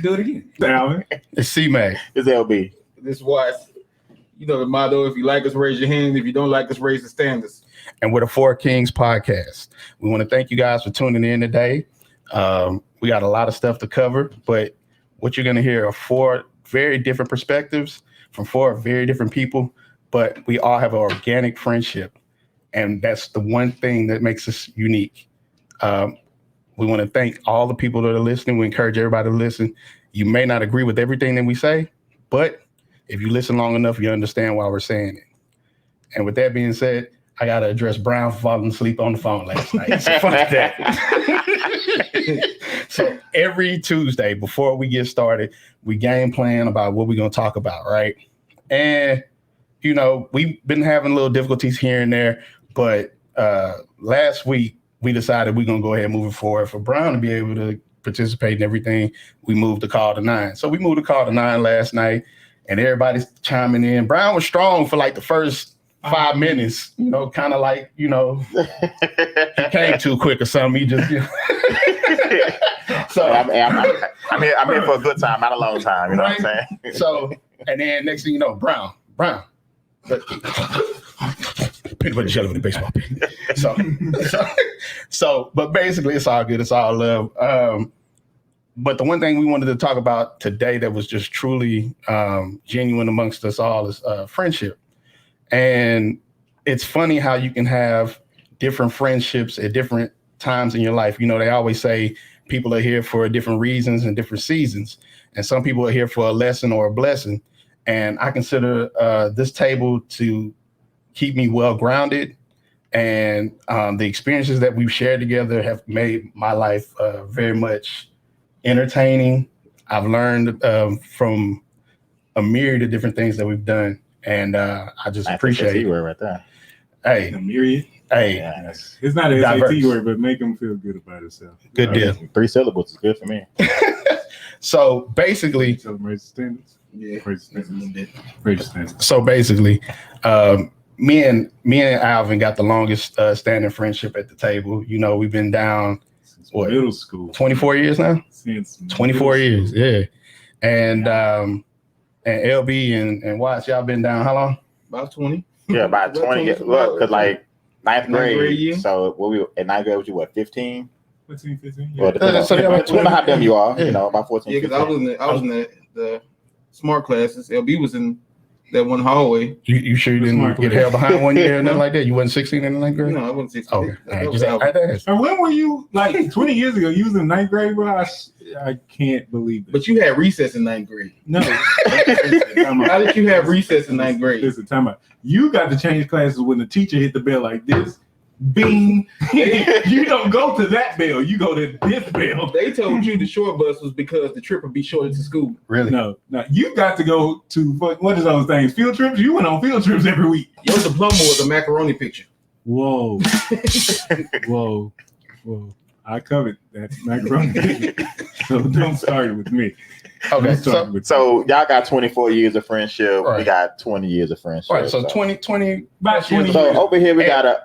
do it again. Alvin. It's C-Mac. It's LB. This was, you know, the motto: if you like us, raise your hand. If you don't like us, raise the standards. And we're the Four Kings Podcast. We want to thank you guys for tuning in today. We got a lot of stuff to cover, but what you're going to hear are 4 very different perspectives from 4 very different people, but we all have an organic friendship. And that's the one thing that makes us unique. We want to thank all the people that are listening. We encourage everybody to listen. You may not agree with everything that we say, but if you listen long enough, you understand why we're saying it. And with that being said, I got to address Brown for falling asleep on the phone last night. So fuck that. So every Tuesday before we get started, we game plan about what we're going to talk about, right? And, you know, we've been having little difficulties here and there, but last week we decided we're going to go ahead and move it forward. For Brown to be able to participate in everything, we moved the call to 9. So we moved the call to 9 last night, and everybody's chiming in. Brown was strong for like the first 5 minutes, you know, kind of like, you know, he came too quick or something. He just, you know. So I'm here for a good time, not a long time. You know what I'm saying? So, and then next thing you know, Brown. Peanut butter jelly with a baseball pin. So, but basically, it's all good. It's all love. But the one thing we wanted to talk about today that was just truly genuine amongst us all is friendship. And it's funny how you can have different friendships at different times in your life. You know, they always say people are here for different reasons and different seasons. And some people are here for a lesson or a blessing. And I consider this table to keep me well grounded. And the experiences that we've shared together have made my life very much entertaining. I've learned from a myriad of different things that we've done. And I just appreciate it. Right there. Hey, A myriad. Hey, Yeah, It's not an diverse. SAT word, but make them feel good about itself. Good deal. 3 syllables is good for me. So basically, Celebrate standards. Yeah, Praise that's a little bit. standards. me and Alvin got the longest standing friendship at the table. You know, we've been down Since what, middle school. 24 years now. Since 24 middle years, school. yeah. And LB and Watts, y'all been down how long? About 20. Yeah, about 20 years. Look, because like ninth grade. year. So what we at 9th grade, was you what, 15? 14, 15. Well, depending so on, yeah, about depending on how dumb you are, Yeah. you know, about 14. Yeah, because 15. I was in the smart classes. LB was in that one hallway. You sure you That's didn't smart get class. held behind one year or nothing like that? You wasn't 16 in the 9th grade? No, I wasn't 16. Okay. All right, That was just Alvin. I asked. And when were you, like 20 years ago, you was in 9th grade, bro? I can't believe it. But you had recess in 9th grade. No. How did you have recess in 9th grade? Listen, time out. You got to change classes when the teacher hit the bell like this. Bing. You don't go to that bell. You go to this bell. They told you the short bus was because the trip would be shorter to school. Really? No. You got to go to, what is those things? Field trips? You went on field trips every week. Your diploma was a macaroni picture. Whoa. Whoa. I covered that macaroni. So don't start it with me. Okay. Don't start it with So y'all got 24 years of friendship. Right. We got 20 years of friendship. All right, so 20 about 20 So years. over here we got a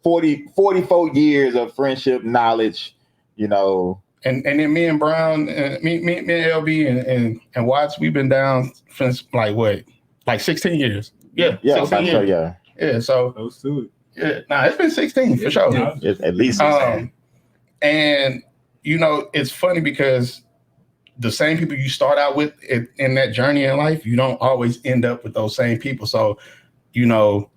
44 years of friendship knowledge, you know. And then me and Brown, me and LB and Watts, we've been down since like 16 years. Yeah, Yeah, 16 so, years. yeah. Yeah, so Close to it. it's been 16 for sure. Yeah. It's at least 16. And you know, it's funny because the same people you start out with in that journey in life, you don't always end up with those same people. So, you know,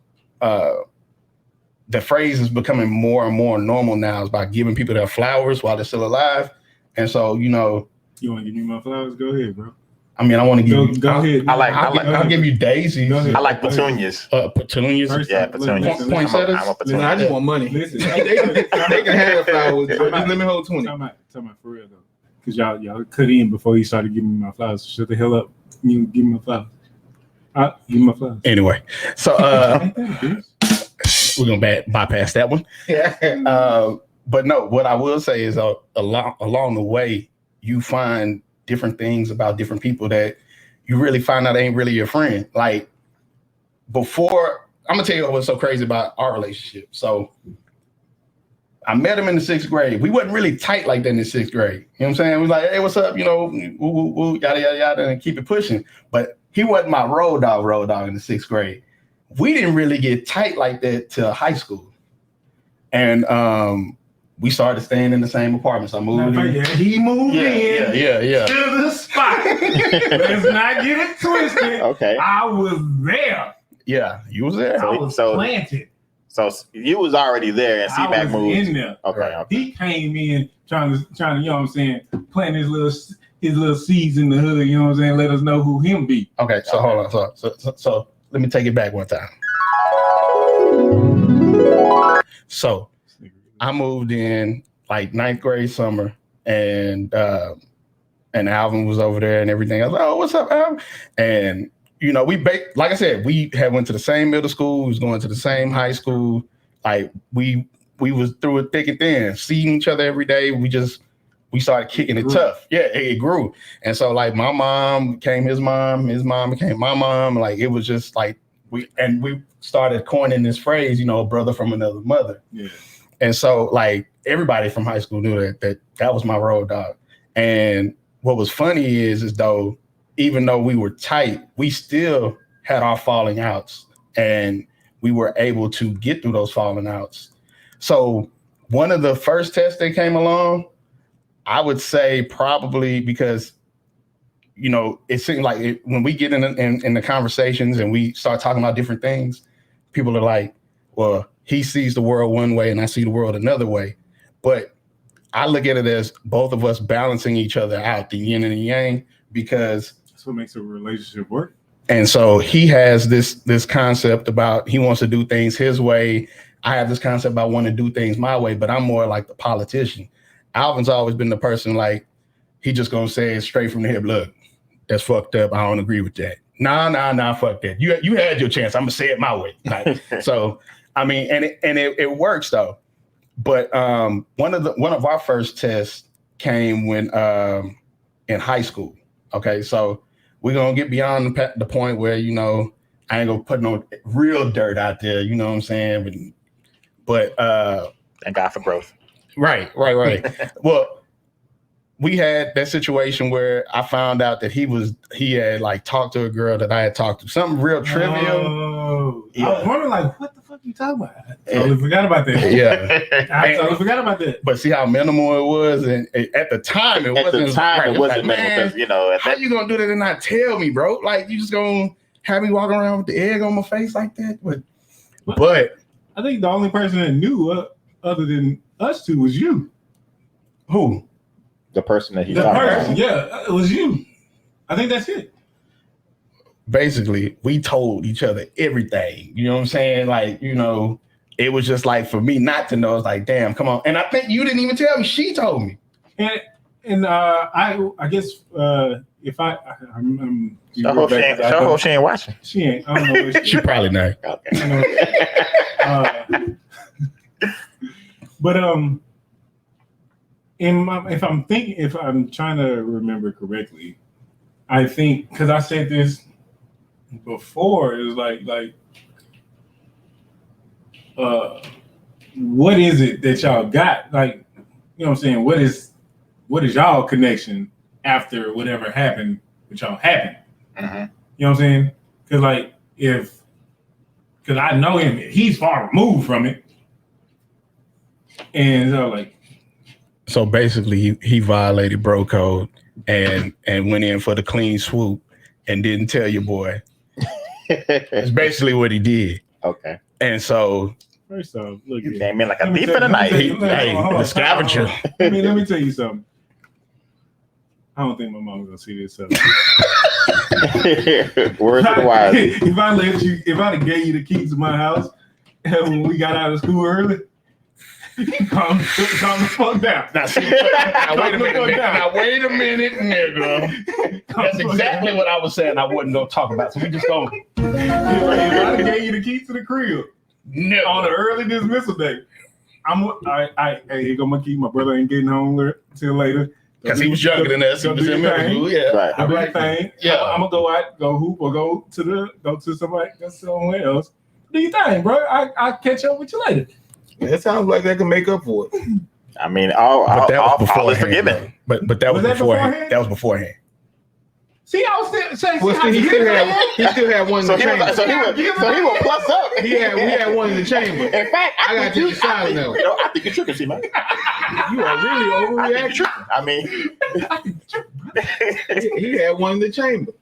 the phrase is becoming more and more normal now is by giving people their flowers while they're still alive. And so, you know, You want to give me my flowers? Go ahead, bro. I mean, I want to give you. Go ahead. I'll give you daisies. Go ahead. I like petunias. Petunias. First, Yeah, listen, petunias. listen, Poinsettias? I'm a Listen, petunia. I just want money. Listen. They can have flowers. Just let me hold 20. Talking about for real though, because y'all cut in before you started giving me my flowers. Shut the hell up. You give me my flowers. Give me my flowers. Anyway, so Ain't that a bitch? we're gonna bypass that one. But no, what I will say is along the way, you find different things about different people that you really find out ain't really your friend. Like before, I'm gonna tell you what's so crazy about our relationship. So I met him in the 6th grade. We wasn't really tight like that in the 6th grade. You know what I'm saying? We was like, hey, what's up? You know, woo, yada, yada, yada, and keep it pushing. But he wasn't my road dog in the 6th grade. We didn't really get tight like that till high school. And we started staying in the same apartments. I moved in. Yeah, he moved in Yeah. to the spot. Let's not get it twisted. Okay. I was there. Yeah, you was there. I was planted. So you was already there and C-Mac moved. In there. Okay. He came in trying to, you know what I'm saying, plant his little seeds in the hood, you know what I'm saying, let us know who him be. Okay, so hold on. So let me take it back one time. So I moved in like 9th grade summer, and Alvin was over there and everything. I was like, oh, what's up, Alvin? And you know, like I said, we had went to the same middle school, we was going to the same high school. Like we was through it thick and thin, seeing each other every day. We started kicking it tough. Yeah, it grew. And so like my mom became his mom became my mom. Like it was just like we started coining this phrase, you know, brother from another mother. Yeah. And so like everybody from high school knew that was my road dog. And what was funny is though, even though we were tight, we still had our falling outs, and we were able to get through those falling outs. So one of the first tests that came along, I would say probably because, you know, it seemed like when we get in the conversations and we start talking about different things, people are like, well, he sees the world one way and I see the world another way. But I look at it as both of us balancing each other out, the yin and the yang, because that's what makes a relationship work. And so he has this concept about he wants to do things his way. I have this concept about wanting to do things my way, but I'm more like the politician. Alvin's always been the person like, he just gonna say it straight from the hip. Look, that's fucked up. I don't agree with that. Nah, fuck that. You had your chance. I'm gonna say it my way. Like, so, I mean, and it works though. But one of our first tests came when in high school. Okay, so we're gonna get beyond the point where, you know, I ain't gonna put no real dirt out there, you know what I'm saying? But thank God for growth. Right. Well, we had that situation where I found out that he had like talked to a girl that I had talked to, something real trivial. Oh, yeah. I was wondering like, what the fuck you talking about? I totally forgot about that. Yeah, I totally forgot about that. But see how minimal it was, and at the time it wasn't. It wasn't like, minimal because, you know, how you gonna do that and not tell me, bro? Like you just gonna have me walking around with the egg on my face like that? But I think the only person that knew other than us two was you. Who? The person that The person, yeah, it was you. I think that's it. Basically, we told each other everything. You know what I'm saying? Like, you know, it was just like for me not to know. It's like, damn, come on. And I think you didn't even tell me. She told me. And I guess if I'm I hope she ain't watching. She ain't. I don't know. She probably not. Okay. But if I'm trying to remember correctly, I think because I said this before, it was like what is it that y'all got? Like, you know what I'm saying? What is y'all connection after whatever happened with y'all happened? Mm-hmm. You know what I'm saying? Because because I know him, he's far removed from it. And so like, so basically he violated bro code and went in for the clean swoop and didn't tell your boy. That's basically what he did. Okay. And so first off, look, you came in like a thief in the night. The scavenger. Let me tell you something. I don't think my mom's gonna see this. Words of the wise. If I'd have gave you the keys to my house when we got out of school early, calm the fuck down. Now, wait a minute, nigga. That's exactly what I was saying I wasn't gonna talk about. So we just gonna. If I'd have gave you the keys to the crib on an early dismissal day, here go my key. My brother ain't getting home till later. Because he was younger than us. He was in middle school, yeah. Right. I'm gonna go out, go hoop, or go to somewhere else. Do your thing, bro. I catch up with you later. That sounds like that can make up for it. I mean, all is forgiven. But that was beforehand. beforehand? That was beforehand. See, I was still saying. Well, he still had one in the chamber. So he was plus up. We had one in the chamber. In fact, I got you decide now. I think you're tripping, see, man. You are really overreacting. I mean, He had one in the chamber.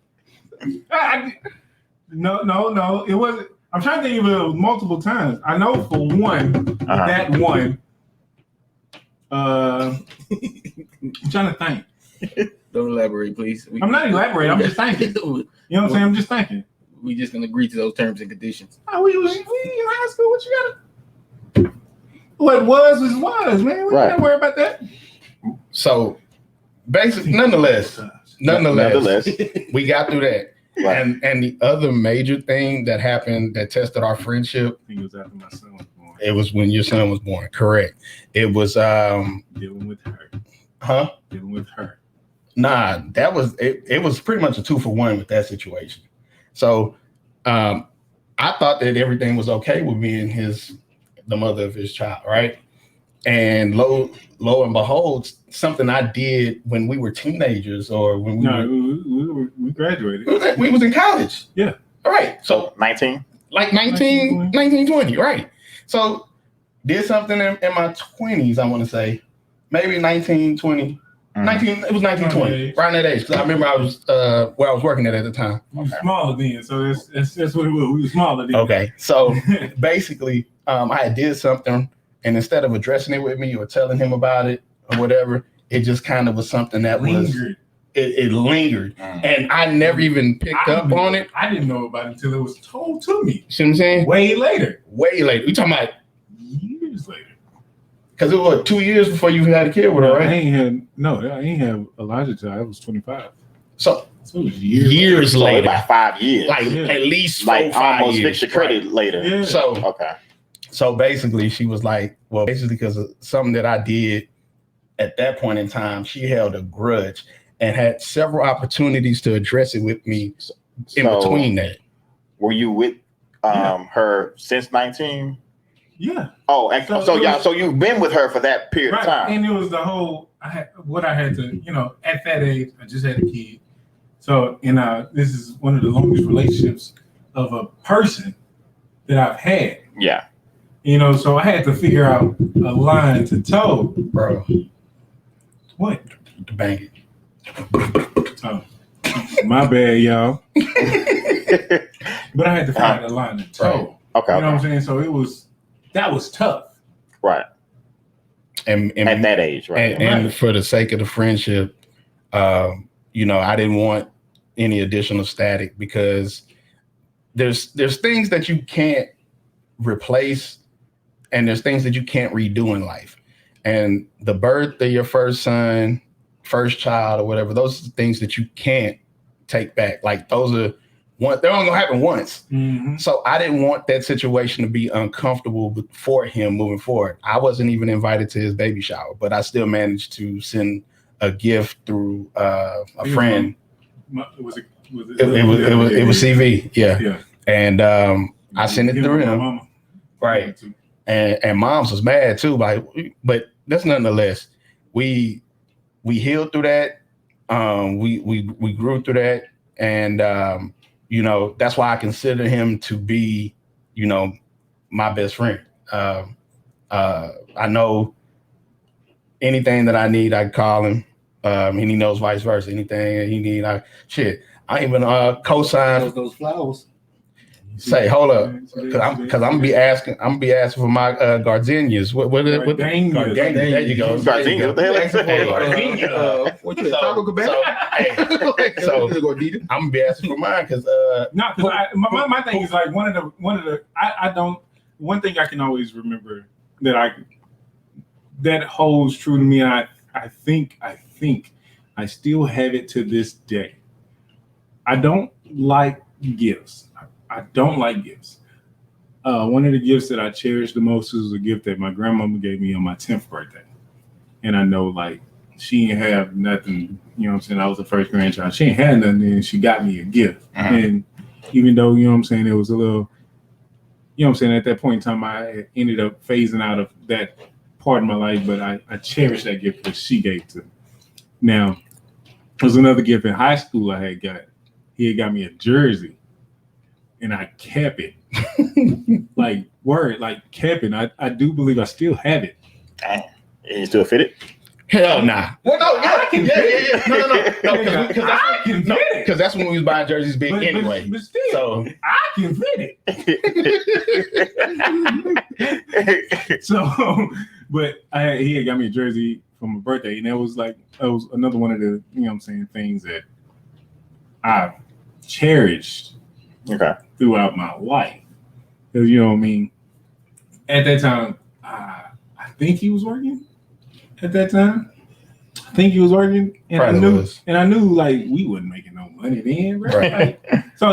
No. It wasn't. I'm trying to think of it multiple times. I know for one, that one. I'm trying to think. Don't elaborate, please. I'm not elaborating. I'm just thinking. You know what I'm saying? I'm just thinking. We just gonna agree to those terms and conditions. Oh, we in high school. What you got? What was, man. We can't worry about that. So, basically, nonetheless, we got through that. Right. And the other major thing that happened that tested our friendship. I think it was after my son was born. It was when your son was born. Correct. It was dealing with her. Huh? Dealing with her. Nah, that was it. It was pretty much a 2-for-1 with that situation. So, I thought that everything was okay with me and the mother of his child, right? And lo and behold, something I did when we were teenagers or when we graduated. We was in college. Yeah. All right. So 19? Like 19, 20, right. So did something in my 20s, I want to say. Maybe 19, 20. 19, it was 19, 20, right in that age. Because I remember I was where I was working at the time. We were smaller then, so that's what it was. We were smaller then. Okay. So basically, I did something, and instead of addressing it with me or telling him about it or whatever, it just kind of was something that lingered. It lingered. And I never even picked up on it. I didn't know about it until it was told to me. See what I'm saying? Way later. We talking about years later. Because it was 2 years before you had a kid with her, right? I ain't have Elijah till I was 25. So it was years later. Like 5 years. Like at least 4 like 5 almost years. fix your credit later. Yeah. So basically she was like, well, basically because of something that I did at that point in time, she held a grudge and had several opportunities to address it with me in between that. Were you with her since 19? Yeah. Oh, so you've been with her for that period of time. And it was the whole I had to, at that age, I just had a kid. So, this is one of the longest relationships of a person that I've had. Yeah. So I had to figure out a line to toe. Bro. What? To bang it. Oh, my bad, y'all. But I had to find a line to toe. Right. Okay. You know what I'm saying? So that was tough. Right. And at that age, right? And for the sake of the friendship, I didn't want any additional static because there's things that you can't replace and there's things that you can't redo in life. And the birth of your first son, first child or whatever, those are things that you can't take back. Like they're only gonna happen once. Mm-hmm. So I didn't want that situation to be uncomfortable for him moving forward. I wasn't even invited to his baby shower, but I still managed to send a gift through a friend. It was CV, yeah. Yeah. And I sent it through him. Mama. Right. And moms was mad too, but that's nonetheless. We healed through that. We grew through that. And that's why I consider him to be, my best friend. I know anything that I need, I call him. And he knows vice versa. Anything he need, I even co-sign those flowers. Say, hold up, because I'm gonna be asking for my gardenias. What gardenias? There you go. Gardenia. What the hell is that? What you Taco Cabana? So I'm gonna be asking for mine because my thing is like one of the I don't one thing I can always remember that holds true to me. I think I still have it to this day. I don't like gifts. I don't like gifts. One of the gifts that I cherish the most is a gift that my grandmama gave me on my 10th birthday. And I know she didn't have nothing, you know what I'm saying? I was the first grandchild. She didn't have nothing and she got me a gift. And even though, you know what I'm saying, it was a little you know what I'm saying, at that point in time, I ended up phasing out of that part of my life, but I cherish that gift that she gave to me. Now, there was another gift in high school I had got. He had got me a jersey, and I kept it. Kept it. I do believe I still have it. And you still fit it? Hell nah. Well, no, I can fit it. No, Because that's when we was buying jerseys big anyway. But still, So I can fit it. So, but he had got me a jersey for my birthday, and that was another one of the, you know what I'm saying, things that I've cherished throughout my life. Because, you know what I mean, at that time, I think he was working. At that time, I think he was working, and I knew like we wasn't making no money then, right? So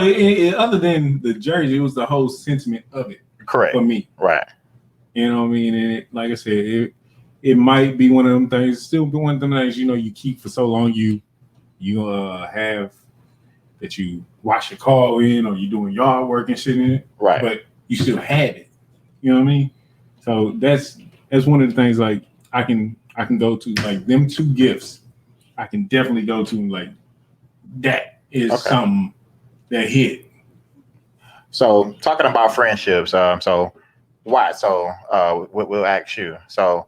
other than the jersey, it was the whole sentiment of it, correct, for me, right? You know what I mean? And like I said, it might be one of them things. Still be one of them things, you know, you keep for so long. You have that you wash your car in, or you doing yard work and shit in it, right? But you still have it. You know what I mean? So that's one of the things like I can go to, like them two gifts. I can definitely go to, like that is something that hit. So talking about friendships, so we'll ask you. So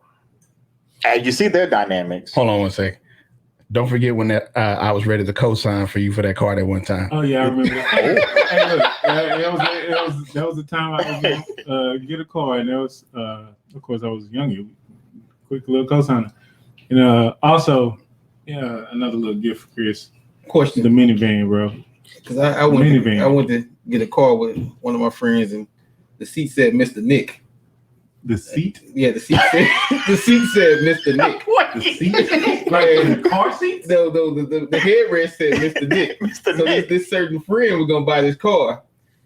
as you see their dynamics. Hold on one second. Don't forget when that I was ready to co-sign for you for that car that one time. Oh yeah, I remember that. Hey, look, that was the time I was gonna get a car, and that was of course I was younger. Quick little co-signer. And also, another little gift for Chris. Question. The minivan, bro. Because I went to get a car with one of my friends, and the seat said Mr. Nick. The seat? Yeah, the seat said Mr. Nick. What? The seat? Like the car seat? No, the headrest said Mr. Nick. Mr. So Nick. this certain friend was gonna buy this car.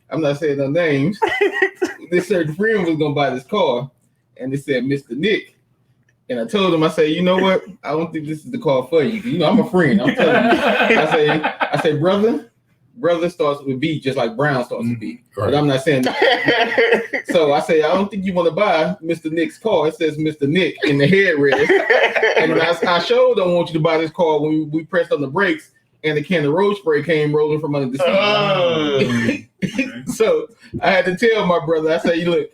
I'm not saying no names. This certain friend was gonna buy this car, and it said Mr. Nick. And I told him, I said, you know what? I don't think this is the car for you. You know, I'm a friend. I'm telling you. I say, brother starts with B, just like Brown starts with B. Right. But I'm not saying that. So I say, I don't think you want to buy Mr. Nick's car. It says Mr. Nick in the headrest. And I sure don't want you to buy this car when we pressed on the brakes and the can of road spray came rolling from under the seat. So I had to tell my brother, I say, look,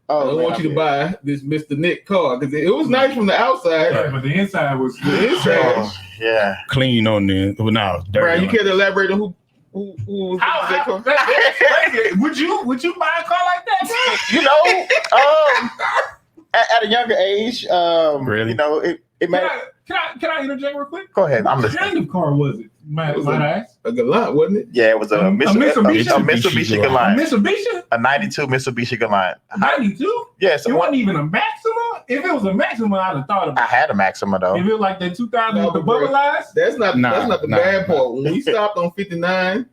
I don't want you to buy this Mr. Nick car because it was nice from the outside. Right, but the inside was yeah, clean on there. Well, no, dirty. Brian, you care to elaborate on who was that car? Would you buy a car like that? You know, at a younger age, really? You know, it may. Can I interject real quick? Go ahead. I'm What listening. kind of car was it? Might I ask? A Galant, wasn't it? Yeah, it was a Mitsubishi Galant. Mitsubishi? A 92 Mitsubishi Galant. 92? Yeah, so it wasn't even a Maxima? If it was a Maxima, I'd have thought about I had a Maxima though. it. If it was like that 2000 with the bubble eyes? That's not the bad part. When we stopped on 59,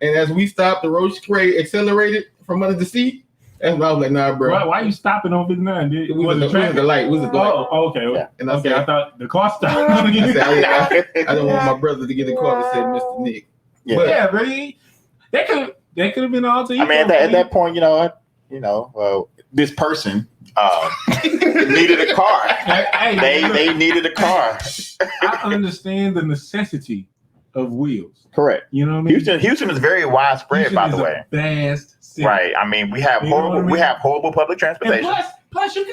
and as we stopped, the road spray accelerated from under the seat. That's when I was like, nah, bro. Why you stopping on 59? It was the light. It was the light. Oh, okay. Yeah. And I Okay, said, I thought the car stopped. I didn't want my brother to get a car that said Mr. Nick. Yeah, But- Yeah, really. That could have been all to you. I mean, at that point, this person needed a car. They needed a car. I understand the necessity of wheels. Correct. You know what I mean? Houston is very widespread, Houston by is the a way. vast city. Right. I mean, we have You know horrible what I mean? we have horrible public And transportation. plus you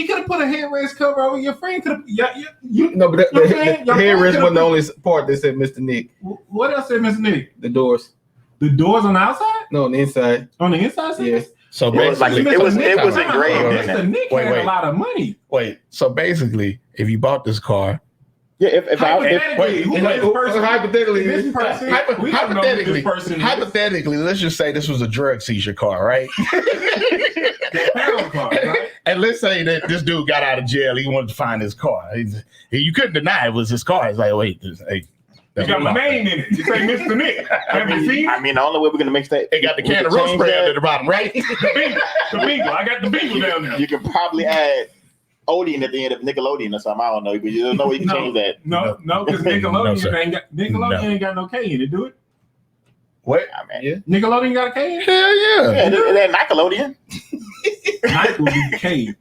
could have put a headrest cover over your friend. Could have you. No, but the You know what I'm saying? Your headrest friend wasn't the could've- only part that said Mr. Nick. What else said Mr. Nick? The doors. The doors on the outside? No, on the inside. On the inside? Said Yes. So It was like basically, it was Mr. engraved in Mr. it. Nick Wait, had wait. a lot of money. wait. So basically, if you bought this car, Yeah, if Hypothetically, who And this person? hypothetically, This person. we don't know who hypothetically, this person is. hypothetically, let's just say this was a drug seizure car, right? The pound car, right? And let's say that this dude got out of jail. He wanted to find his car. You couldn't deny it was his car. It's like, wait, hey, You got my name in it. You say Mr. Nick. Have you seen I mean, the only way we're gonna mix that, It got the we can can of road change spray that. under the bottom, right? the Beagle? I got the Beagle down there. You can probably add Odeon at the end of Nickelodeon or something. I don't know, but you don't know you can change that. No, because No, Nickelodeon sir. ain't got no K in it, do it? What? I mean, Yeah. Nickelodeon got a K? Hell yeah. yeah, that Nickelodeon. Nike would be K.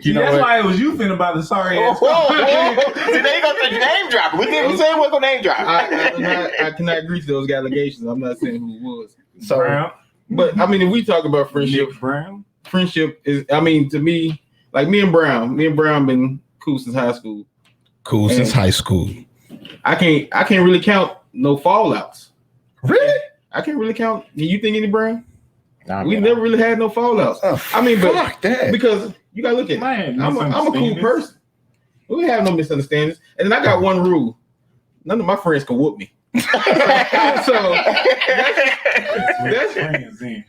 You know that's what? why it was you finna about the sorry ass. See, they go to name drop. We didn't say we're gonna name drop. I cannot agree to those allegations. I'm not saying who it was. So, Brown. But I mean, if we talk about friendship, Nick Brown. friendship is, I mean, to me, like me and Brown been cool since high school. cool And since high school. I can't really count no fallouts. Really? I can't really count. Do you think any, Brown? Nah, We man. never really had no fallouts. I mean, but fuck that. because you gotta look at it. Man, I'm a cool person. We have no misunderstandings. And then I got one rule. None of my friends can whoop me. So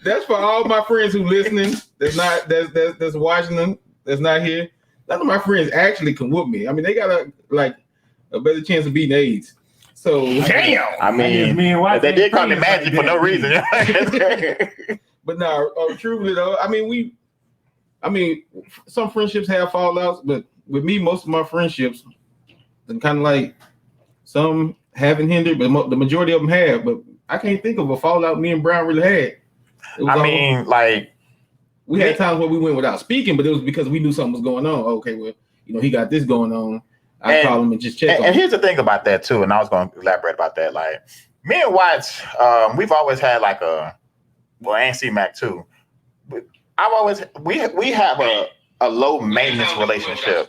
that's for all my friends who listening, that's watching them, that's not here. None of my friends actually can whoop me. I mean, they got a better chance of beating AIDS. So Damn. I mean, they did call me magic for no reason. But no, truly though, I mean, some friendships have fallouts, but with me, most of my friendships, kind of like some haven't hindered, but the majority of them have. But I can't think of a fallout me and Brown really had. We had times where we went without speaking, but it was because we knew something was going on. Okay, well, he got this going on. I call him and just check on him. And here's the thing about that too, and I was going to elaborate about that. Like me and Watts, we've always had and C-Mac too. We have a low maintenance relationship.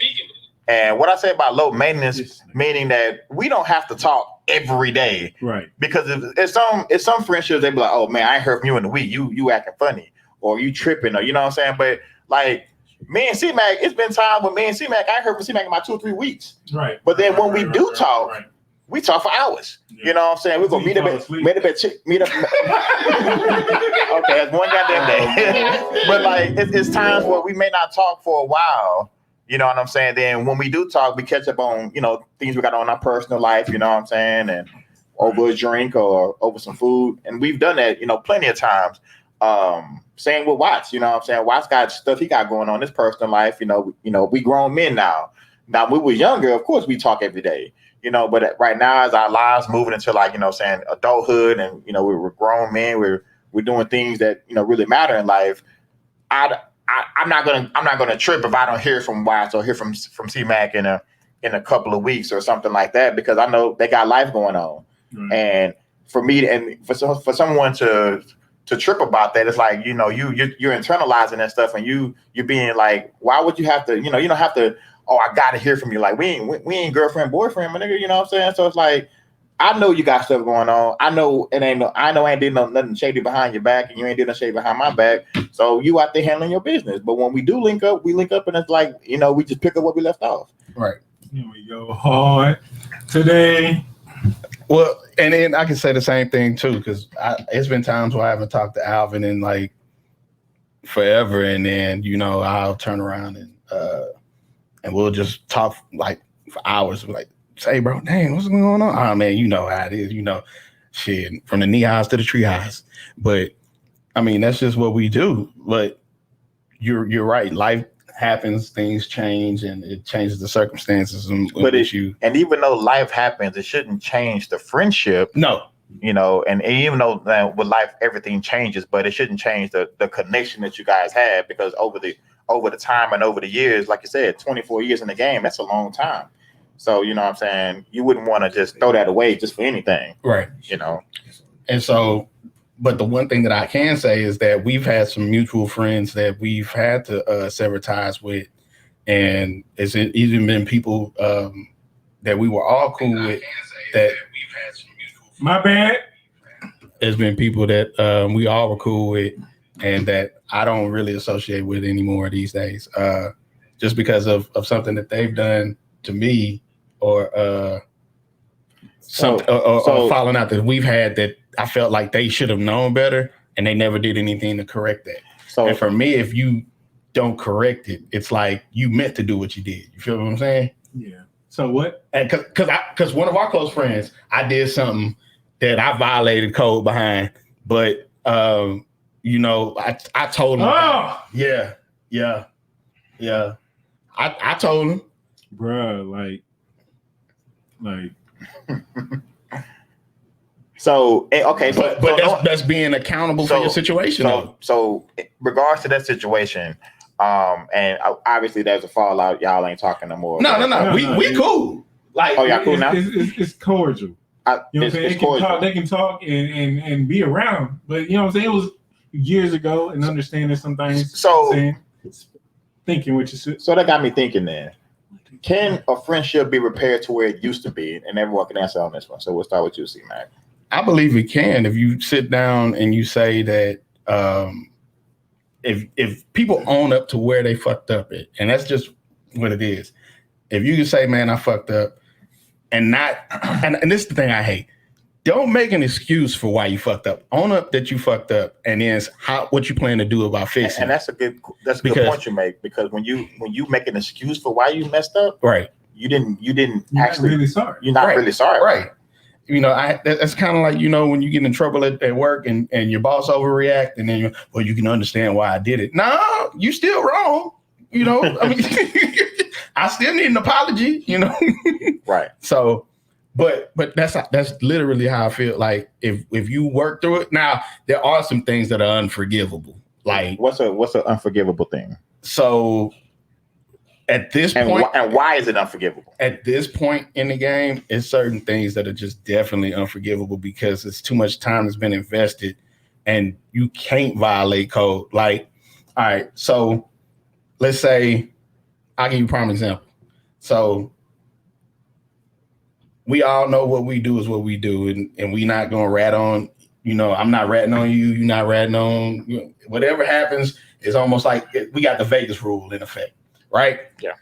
And what I say about low maintenance, meaning that we don't have to talk every day, right? Because if some friendships, they be like, "Oh man, I ain't heard from you in a week. You acting funny, or you tripping, or you know what I'm saying." But like me and C-Mac, it's been time with me and C-Mac. I ain't heard from C-Mac in about 2 or 3 weeks, right? But then when we do talk, we talk for hours. Yeah. You know what I'm saying? We're gonna meet up. Okay, that's one goddamn day. But like, it's times where we may not talk for a while. You know what I'm saying? Then when we do talk, we catch up on, things we got on our personal life, you know what I'm saying? And over a drink or over some food. And we've done that, plenty of times. Same with Watts, you know what I'm saying? Watts got stuff he got going on in his personal life. We grown men now. Now, when we were younger, of course, we talk every day, but right now, as our lives moving into adulthood and, we're grown men, we're doing things that, really matter in life. I'm not gonna trip if I don't hear from Watts or hear from C-Mac in a couple of weeks or something like that, because I know they got life going on. Mm-hmm. And for me and for someone to trip about that, it's like you're internalizing that stuff, and you're being like, why would you have to? You don't have to. Oh, I gotta hear from you. Like we ain't girlfriend boyfriend, my nigga. You know what I'm saying? So it's like, I know you got stuff going on. I know I ain't did nothing shady behind your back, and you ain't did nothing shady behind my back. So you out there handling your business. But when we do link up, and it's like, we just pick up where we left off. Right. Here we go hard today. Well, and then I can say the same thing too, because it's been times where I haven't talked to Alvin in like forever, and then I'll turn around and we'll just talk like for hours, like, say, bro, dang, what's going on? Oh man, you know how it is, shit, from the knee highs to the tree highs. But I mean, that's just what we do. But you're right. Life happens, things change, and it changes the circumstances. And even though life happens, it shouldn't change the friendship. No. And even though with life everything changes, but it shouldn't change the connection that you guys had, because over the time and over the years, like you said, 24 years in the game, that's a long time. So, you know what I'm saying? You wouldn't want to just throw that away just for anything. Right. And so, but the one thing that I can say is that we've had some mutual friends that we've had to sever ties with. And it's even been people that we were all cool with that we've had some mutual friends. My bad. There's been people that we all were cool with and that I don't really associate with anymore these days, just because of something that they've done to me, or something, or falling out that we've had that I felt like they should have known better, and they never did anything to correct that. So, and for me, if you don't correct it, it's like you meant to do what you did. You feel what I'm saying? Yeah. So what? Because one of our close friends, I did something that I violated code behind, but I told him. Oh! Yeah. I told him. Bruh, like So okay, so that's being accountable for your situation. So regards to that situation, and obviously there's a fallout. Y'all ain't talking no more. No. We cool. Like, oh, y'all cool now? It's cordial. You know what I'm saying? They can talk and be around, but you know what I'm saying? It was years ago and understanding some things. So thinking what you said. So that got me thinking then. Can a friendship be repaired to where it used to be? And everyone can answer on this one. So we'll start with you, C-Mac. I believe it can. If you sit down and you say that if people own up to where they fucked up at, and that's just what it is. If you can say, man, I fucked up, and this is the thing I hate. Don't make an excuse for why you fucked up. Own up that you fucked up, and then what you plan to do about fixing. And that's a good point you make, because when you make an excuse for why you messed up, right? You didn't You're actually not really sorry. You're not really sorry, right? You know, that's kind of like, you know, when you get in trouble at work and your boss overreact, and then you can understand why I did it. No, you still wrong. You know, I mean, I still need an apology. You know, right? So. But that's literally how I feel. Like if you work through it. Now there are some things that are unforgivable. Like what's an unforgivable thing? So at this point, and why is it unforgivable? At this point in the game, it's certain things that are just definitely unforgivable because it's too much time has been invested, and you can't violate code. Like, all right, so let's say I'll give you a prime example. So we all know what we do is what we do, and we not gonna rat on, you know, I'm not ratting on you, you're not ratting on you. Whatever happens is almost like we got the Vegas rule in effect, right? Yeah.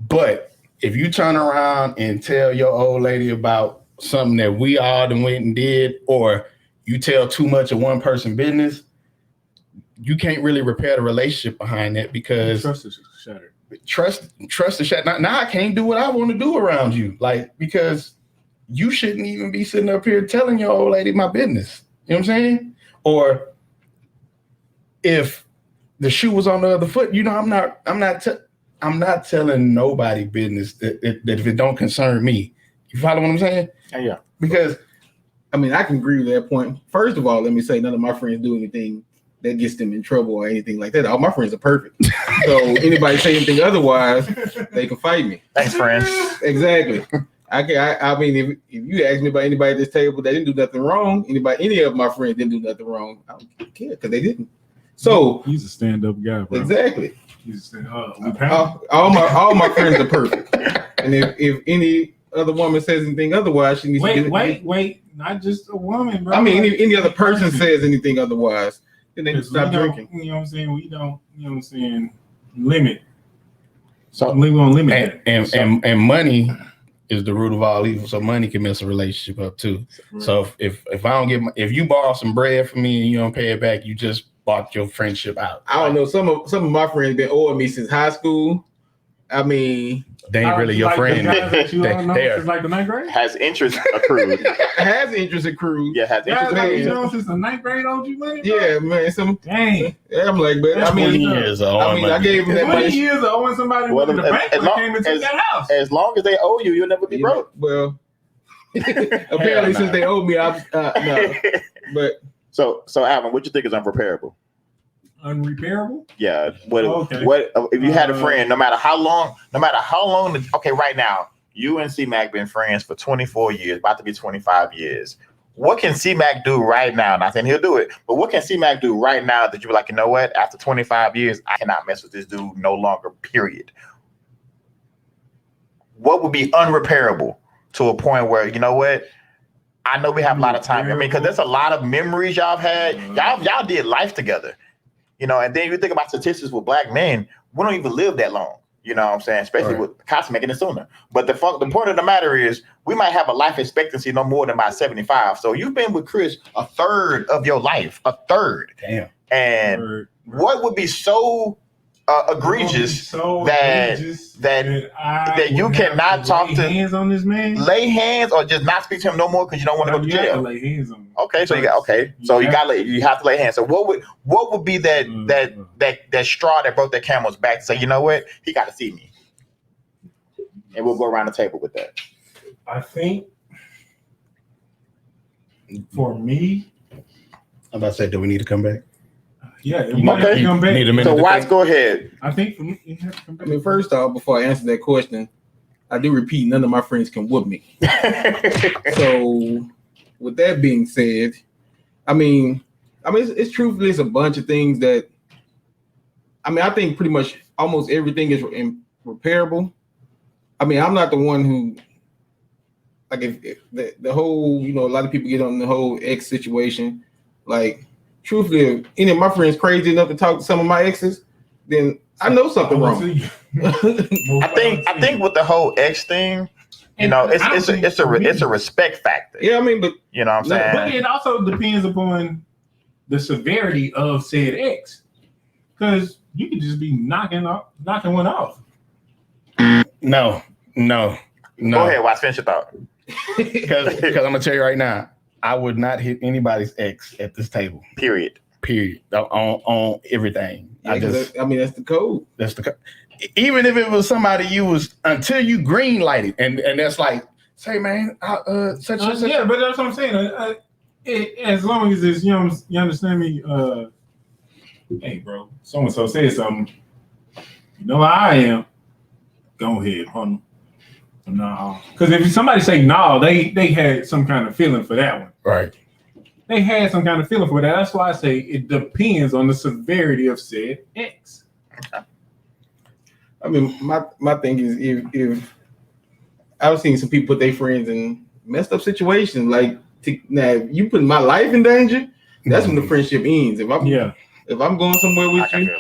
But if you turn around and tell your old lady about something that we all done went and did, or you tell too much of one person's business, you can't really repair the relationship behind that because trust is shattered. Trust is shattered. Now I can't do what I want to do around you, like, because you shouldn't even be sitting up here telling your old lady my business. You know what I'm saying? Or if the shoe was on the other foot, you know, I'm not telling nobody business that if it don't concern me. You follow what I'm saying? Yeah. Because I mean, I can agree with that point. First of all, let me say none of my friends do anything that gets them in trouble or anything like that. All my friends are perfect. So anybody say anything otherwise, they can fight me. Thanks, friends. Exactly. I mean, if you ask me about anybody at this table that didn't do nothing wrong, any of my friends didn't do nothing wrong, I don't care because they didn't. So he's a stand-up guy, bro. Exactly. He's all my friends are perfect. And if any other woman says anything otherwise, she needs to wait, not just a woman, bro. I mean, any other person says anything otherwise, then they stop drinking. You know what I'm saying? We don't, you know what I'm saying, limit. So we won't limit and money is the root of all evil. So money can mess a relationship up too. Right. So if I don't if you borrow some bread from me and you don't pay it back, you just bought your friendship out. I don't know. Some of my friends been owing me since high school. I mean, they ain't really your friend. They are like the ninth grade. Has interest accrued. Has interest accrued. Yeah, has interest accrued. You know, since the ninth grade owed you money. Bro? Yeah, man. Dang. Yeah, I'm like, but I mean, I gave him that 20 years of owing somebody money. The bank came into that house. As long as they owe you, you'll never be broke. Well, apparently, since they owe me, no. But so Alvin, what you think is unrepairable? Unrepairable? Yeah. What if you had a friend, no matter how long, okay, right now, you and C-Mac been friends for 24 years, about to be 25 years. What can C-Mac do right now? Not saying he'll do it, but what can C-Mac do right now that you're like, you know what? After 25 years, I cannot mess with this dude no longer, period. What would be unrepairable to a point where, you know what? I know we have a lot of time. I mean, because there's a lot of memories y'all have had. Y'all did life together. You know, and then you think about statistics with black men, we don't even live that long. You know what I'm saying? Especially with cops making it sooner. But the point of the matter is, we might have a life expectancy no more than about 75. So you've been with Chris a third of your life, a third. Damn. And what would be so egregious that you cannot talk to hands on this man, lay hands, or just not speak to him no more because you don't want to go to jail. Lay hands on him. Okay, so you have to lay hands. So what would be that straw that broke that camel's back to say, you know what, he got to see me, and we'll go around the table with that. I think For me, I'm about to say, do we need to come back? yeah, it Okay. might have to come back. Need a minute So to Watts, think. go ahead. I think for me, it has to come I back. mean, first off, before I answer that question, I do repeat, none of my friends can whoop me. So, with that being said, I mean, it's truthfully it's a bunch of things that. I mean, I think pretty much almost everything is repairable. I mean, I'm not the one who, like, if the whole, a lot of people get on the whole ex situation. Like, truthfully, if any of my friends crazy enough to talk to some of my exes, then I know something wrong. I think with the whole ex thing, it's a respect factor. Yeah, I mean, but You know what I'm saying? But it also depends upon the severity of said X, because you could just be knocking one off. No. Go ahead, Watts, finish your thought. Because I'm gonna tell you right now, I would not hit anybody's ex at this table. Period. On everything. yeah, that's the code. That's the even if it was somebody you was until you green lighted and that's like, say man, such. Yeah, but that's what I'm saying. As long as it's you understand me. Hey, bro, so and so said something. You know how I am. Go ahead, hold on. No, because if somebody say no, they had some kind of feeling for that one. Right. They had some kind of feeling for that. That's why I say it depends on the severity of said X. Okay. I mean, my thing is if I've seen some people put their friends in messed up situations, like now if you put my life in danger, that's when the friendship ends. If I'm going somewhere with you,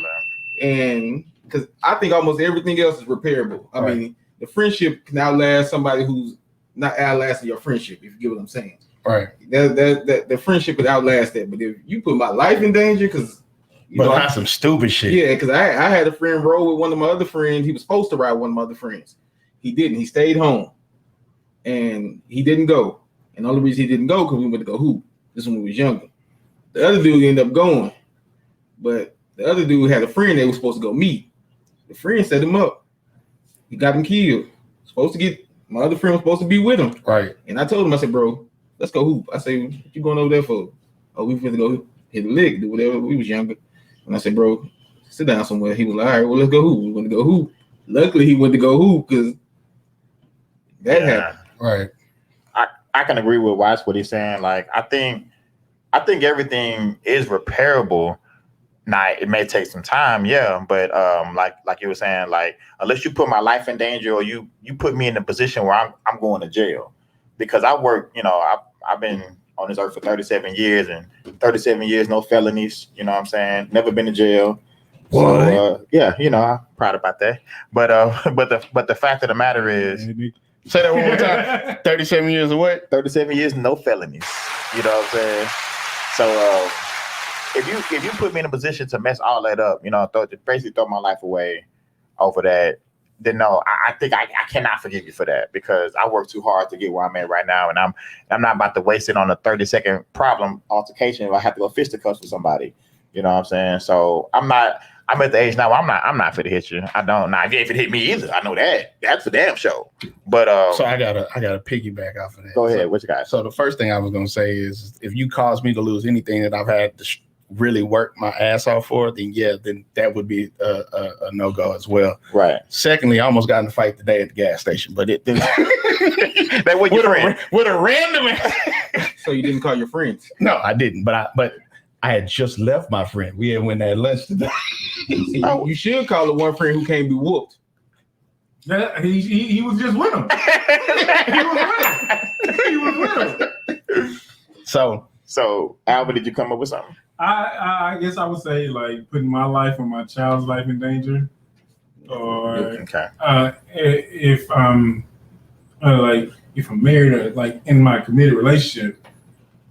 and because I think almost everything else is repairable. I mean, the friendship can outlast somebody who's not outlasting your friendship. If you get what I'm saying, right? That the friendship could outlast that. But if you put my life in danger, because not some stupid shit. Yeah, because I had a friend roll with one of my other friends. He was supposed to ride one of my other friends. He didn't. He stayed home, and he didn't go. And the only reason he didn't go because we went to go hoop. This when we was younger. The other dude ended up going, but the other dude had a friend they were supposed to go meet. The friend set him up. He got him killed. My other friend was supposed to be with him. Right. And I told him, I said, bro, let's go hoop. I said, what you going over there for? Oh, we finna go hit a lick, do whatever. We was younger. And I said, bro, sit down somewhere. He was like, all right, well, let's go hoop. We went to go hoop. Luckily, he went to go hoop because that happened. Right. I can agree with Watts what he's saying. Like, I think everything is repairable. Now, it may take some time, yeah, but like you were saying, like unless you put my life in danger or you put me in a position where I'm going to jail, because I work, I've been on this earth for 37 years and 37 years no felonies. You know what I'm saying? Never been to jail. So, yeah, I'm proud about that. But the fact of the matter is, say that one more time. 37 years of what? 37 years no felonies. You know what I'm saying? So. If you put me in a position to mess all that up, basically throw my life away over that, then no, I think I cannot forgive you for that, because I worked too hard to get where I'm at right now, and I'm not about to waste it on a 30-second problem altercation if I have to go fisticuffs with somebody. You know what I'm saying? So I'm at the age now where I'm not fit to hit you. I don't. Now, if you hit me either, I know that. That's for damn sure. But so I gotta piggyback off of that. Go ahead. What you got? So the first thing I was gonna say is, if you cause me to lose anything that I've had to really work my ass off for, then that would be a no-go as well. Right. Secondly, I almost got in a fight today at the gas station, but it didn't. That was your friend. With a random. So you didn't call your friends? No, I didn't. But I had just left my friend. We had went at lunch today. You should call the one friend who can't be whooped. He was just with him. He was with him. So, Alvin, did you come up with something? I guess I would say, like, putting my life or my child's life in danger, or if I'm married or like in my committed relationship,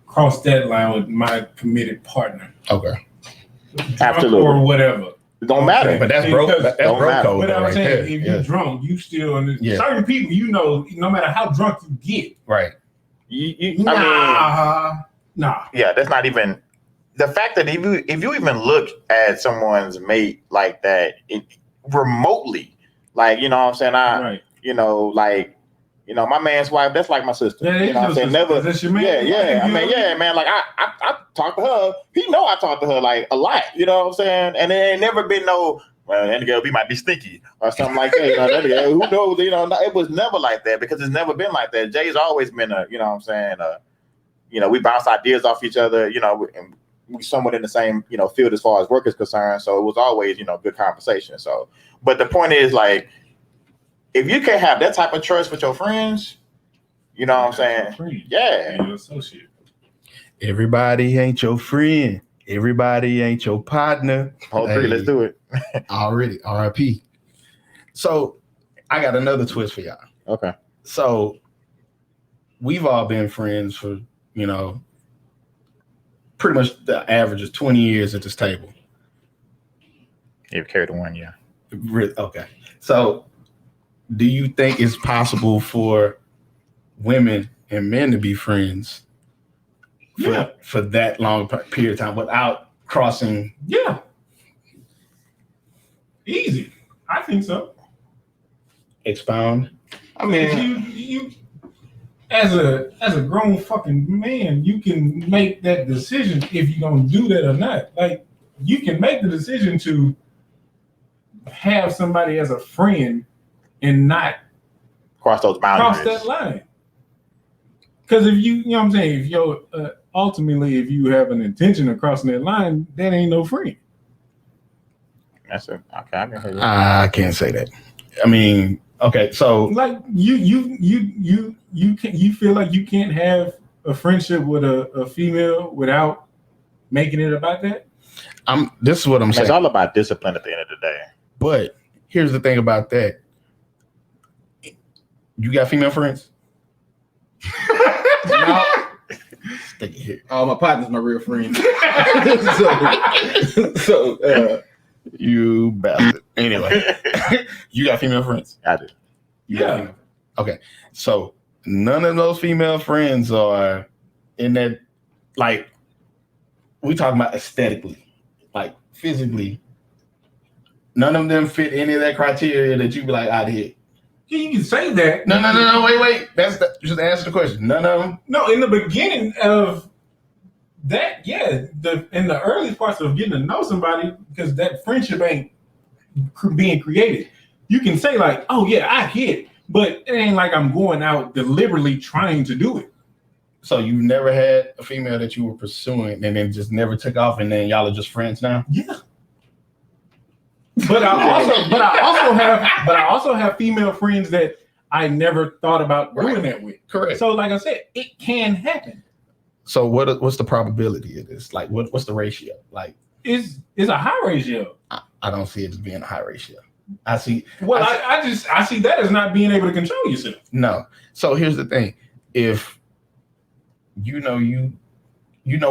cross that line with my committed partner. Okay. Absolutely. Or whatever. It don't matter. But that's broke. That's broke code. But I'm right saying, there. if you're drunk, you still certain people, no matter how drunk you get, right. Nah. Yeah, that's not even the fact that if you even look at someone's mate like that, remotely, like, you know what I'm saying? You know, my man's wife, that's like my sister. Yeah, you know what I'm saying? Never. That's your man. Yeah. I mean, yeah, man. Like I talk to her. He know I talk to her like a lot. You know what I'm saying? And there ain't never been no, well, that girl, we might be stinky or something like that. You know, that girl, who knows? You know, it was never like that because it's never been like that. Jay's always been a, you know what I'm saying? You know, we bounce ideas off each other. You know, and we somewhat in the same, you know, field as far as work is concerned. So it was always, you know, good conversation. So, but the point is, like, if you can't have that type of trust with your friends, you know what I'm saying? Yeah. Your associate. Everybody ain't your friend. Everybody ain't your partner. Whole three, let's do it. Already, RIP. So I got another twist for y'all. Okay. So we've all been friends for, you know, pretty much the average is 20 years at this table. You've carried one, yeah. Okay. So do you think it's possible for women and men to be friends for that long period of time without crossing? Yeah. Easy. I think so. Expound. I mean, you as a grown fucking man, you can make that decision if you're gonna do that or not. Like, you can make the decision to have somebody as a friend and not cross those boundaries. Cross that line. Because if you know what I'm saying, if you're ultimately, if you have an intention of crossing that line, that ain't no friend. That's it. Okay, I can hear you. I can't say that. I mean, okay, so like you feel like you can't have a friendship with a female without making it about that? This is what I'm saying. It's all about discipline at the end of the day. But here's the thing about that. You got female friends? no. Stay here. Oh, my partner's my real friend. so you bastard. Anyway, you got female friends? I do. Yeah. Okay. So none of those female friends are in that, like, we talking about aesthetically, like physically. None of them fit any of that criteria that you be like, out here. Yeah, you can say that. No, wait. Just answer the question. None of them? No, in the beginning of that, yeah, in the early parts of getting to know somebody, because that friendship ain't being created. You can say like, oh yeah, I get it, but it ain't like I'm going out deliberately trying to do it. So you've never had a female that you were pursuing and then just never took off, and then y'all are just friends now? Yeah. But I also have female friends that I never thought about doing that with. Correct. So like I said, it can happen. So what's the probability of this? Like what's the ratio? Like It's a high ratio. I don't see it as being a high ratio. I see. Well, I see that as not being able to control yourself. No. So here's the thing: if you know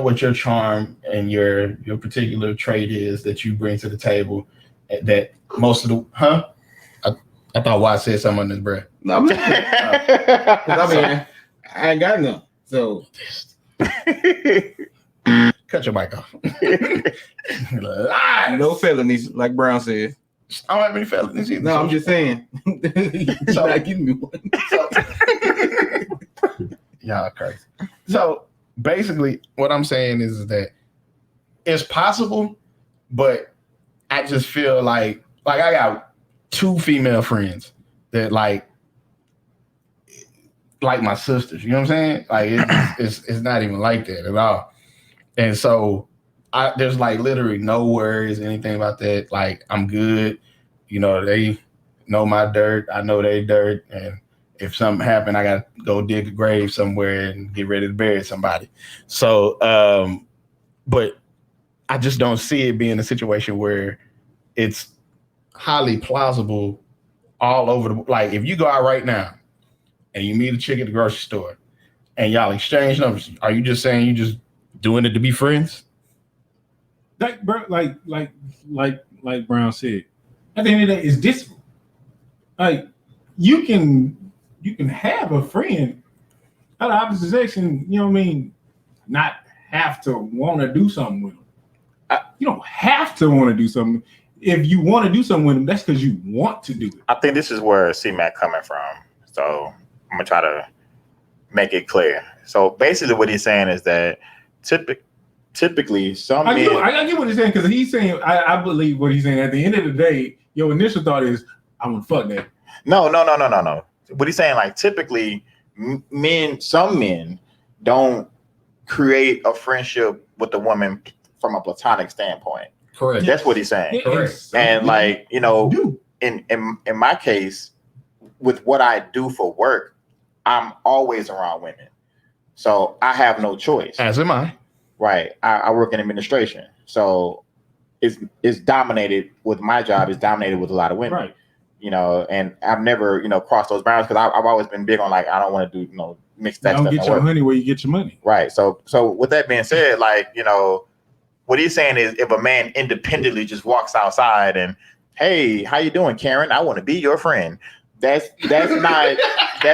what your charm and your particular trait is that you bring to the table, that most of the I thought Wyatt said something on this, bro. no, I'm not. I mean, I ain't got none. So cut your mic off. no felonies, like Brown said. I don't have any felonies either. No, I'm just saying. You're not giving me one. Y'all crazy. So basically, what I'm saying is that it's possible, but I just feel like I got 2 female friends that like my sisters. You know what I'm saying? Like it's not even like that at all. And so there's like literally no worries, anything about that. Like I'm good. You know, they know my dirt. I know they dirt. And if something happened, I got to go dig a grave somewhere and get ready to bury somebody. So, but I just don't see it being a situation where it's highly plausible all over like if you go out right now and you meet a chick at the grocery store and y'all exchange numbers, are you just saying you just doing it to be friends? Like Brown said, at the end of the day, it's discipline. Like you can have a friend out of opposite sex and, you know what I mean, not have to want to do something with them. You don't have to want to do something. If you want to do something with them, that's because you want to do it. I think this is where C-Mac coming from. So I'm gonna try to make it clear. So basically, what he's saying is that typically some men. I get what he's saying, because he's saying I believe what he's saying. At the end of the day, your initial thought is I'm gonna fuck that. No. What he's saying, like, typically some men don't create a friendship with a woman from a platonic standpoint. Correct. That's what he's saying. Correct. And like, you know, in my case, with what I do for work, I'm always around women. So I have no choice. As am I. Right. I work in administration. So it's dominated with my job, is dominated with a lot of women. Right. You know, and I've never, crossed those boundaries, because I've always been big on, like, I don't want to do, mix that don't stuff. Get your money where you get your money. Right. So with that being said, like, what he's saying is, if a man independently just walks outside and, hey, how you doing, Karen? I want to be your friend. That's not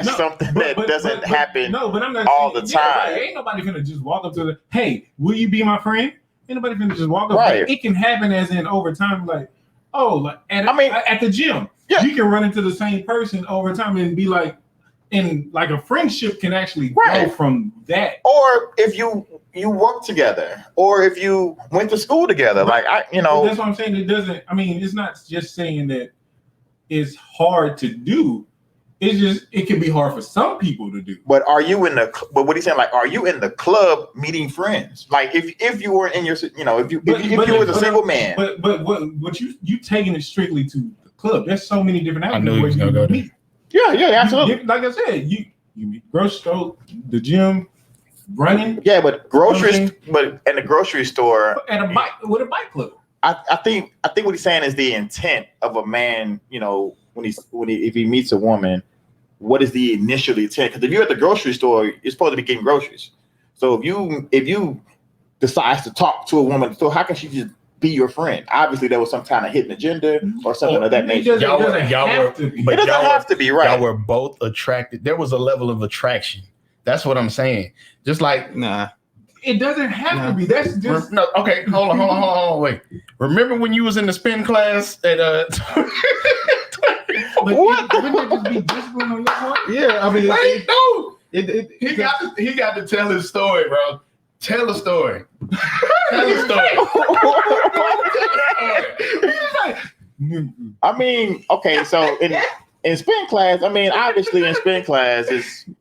something that doesn't happen. No, but I'm not all the time. Right. Ain't nobody gonna just walk up to the, hey, will you be my friend? Ain't nobody gonna just walk up. Right. Like, it can happen as in over time, like, at the gym. Yeah. You can run into the same person over time and be like, and like a friendship can actually grow from that. Or if you work together, or if you went to school together, like, that's what I'm saying. It doesn't. I mean, it's not just saying that it's hard to do. It's just, it can be hard for some people to do. But are you but what he's saying, like, are you in the club meeting friends? Like, if you were in your, if you were a single man. But what you taking it strictly to the club? There's so many different avenues. I knew where you was gonna go there. Yeah, absolutely. Like I said, you meet grocery store, the gym, running. Yeah, but in the grocery store, at a bike with a bike club. I think what he's saying is the intent of a man. If he meets a woman, what is the initial intent? Because if you're at the grocery store, you're supposed to be getting groceries. So if you decide to talk to a woman, so how can she just be your friend? Obviously, there was some kind of hidden agenda or something of that nature. It doesn't have to be, right? Y'all were both attracted. There was a level of attraction. That's what I'm saying. Just like, nah. It doesn't have to be. That's just no. Okay, hold on, wait. Remember when you was in the spin class at What? Wouldn't it just be discipline on your part? Yeah, I mean, he got to tell his story, bro. Tell a story. Tell a story. I mean, okay, so in spin class, I mean, obviously in spin class,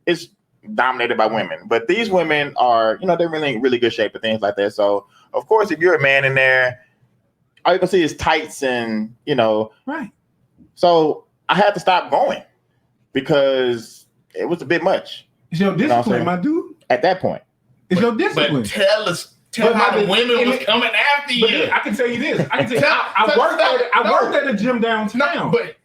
it's dominated by women, but these women are, they're really in really good shape and things like that. So of course, if you're a man in there, all you can see is tights and right. So I had to stop going because it was a bit much. It's your discipline, my dude. At that point, it's your discipline. But tell how the women was coming after you. I can tell you this. I worked at a gym downtown. But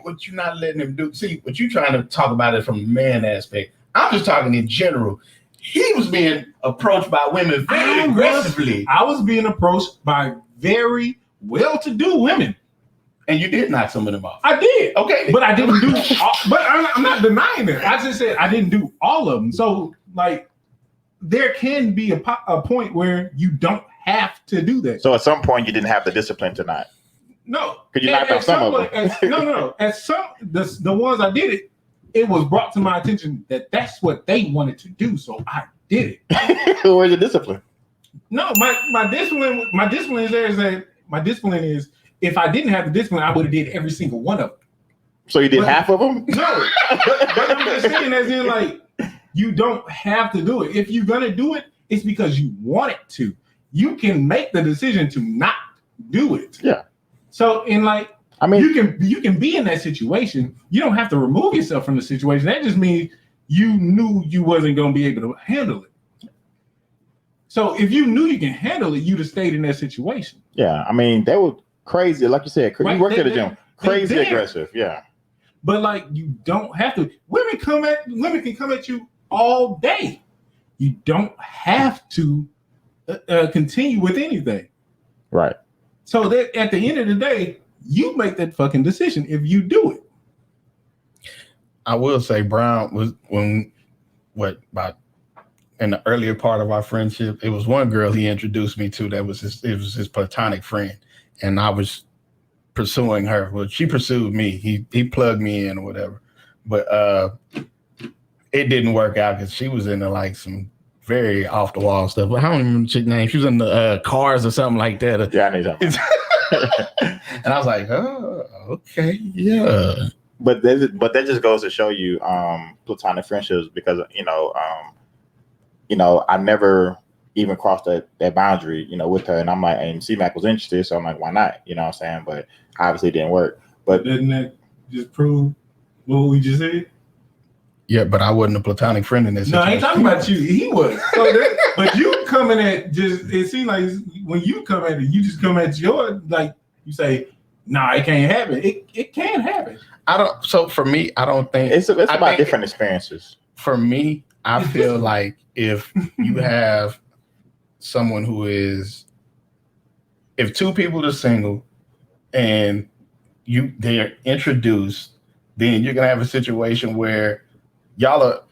what you're not letting him do. See, what you trying to talk about it from the man aspect. I'm just talking in general. He was being approached by women very aggressively. I was being approached by very well-to-do women. And you did knock some of them off. I did. Okay. But I didn't do but I'm not denying that. I just said I didn't do all of them. So, like, there can be a point where you don't have to do that. So at some point you didn't have the discipline to not. No. Could you knock off some of them? No. At some, the ones I did it was brought to my attention that that's what they wanted to do. So I did it. Where's the discipline? No, my discipline is there. Is that my discipline is, if I didn't have the discipline, I would have did every single one of them. So you did half of them? No, but I'm just saying, as in, like, you don't have to do it. If you're gonna do it, it's because you want it to. You can make the decision to not do it. Yeah. So, I mean, you can be in that situation. You don't have to remove yourself from the situation. That just means you knew you wasn't gonna be able to handle it. So if you knew you can handle it, you'd have stayed in that situation. Yeah, I mean, they were crazy, like you said. You worked at the gym, crazy aggressive. Yeah. But, like, you don't have to. Women can come at you all day. You don't have to continue with anything. Right. So that at the end of the day, you make that fucking decision if you do it. I will say Brown was in the earlier part of our friendship, it was one girl he introduced me to that was his platonic friend, and I was pursuing her. Well, she pursued me. He plugged me in or whatever. But it didn't work out because she was into like some very off the wall stuff. But I don't even remember the chick name. She was in the Cars or something like that. Yeah, I need something. And I was like, oh, okay, yeah. But that just goes to show you platonic friendships, because I never even crossed that boundary, with her. And I'm like, and C-Mac was interested, so I'm like, why not? You know what I'm saying? But obviously it didn't work. But didn't that just prove what we just said? Yeah, but I wasn't a platonic friend in this. No, I ain't talking about you. He was. But you coming at it seems like when you come at it, you just come at your, like, you say, nah, it can't happen. It can happen. So for me, I don't think it's about different experiences. For me, I feel like if you have someone who is, if two people are single and they're introduced, then you're gonna have a situation where y'all are